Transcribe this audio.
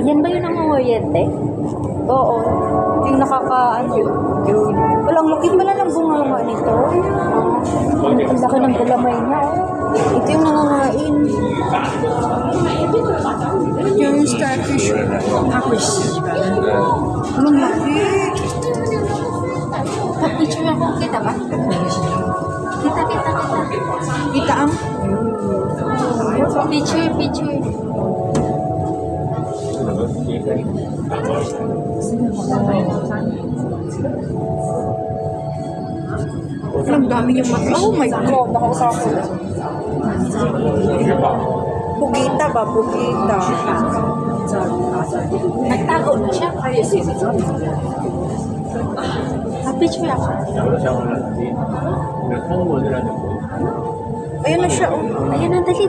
Yan ba yung nangunguryente? Oo. Yung nakaka-ano. Walang laki pala ng bunganga nito. Ang laki ng galamay niya. Ito yung nangangain. Yung starfish. Aquis. Ang laki. Picture ako. Kita ba? Kita. Kita ang? Picture. Ang dami yung mata. Oh my God, nakausapo. Pugita ba? Pugita. Nagtago na siya. Picture ako. Ayun na siya. Oh. Ayun na, dali.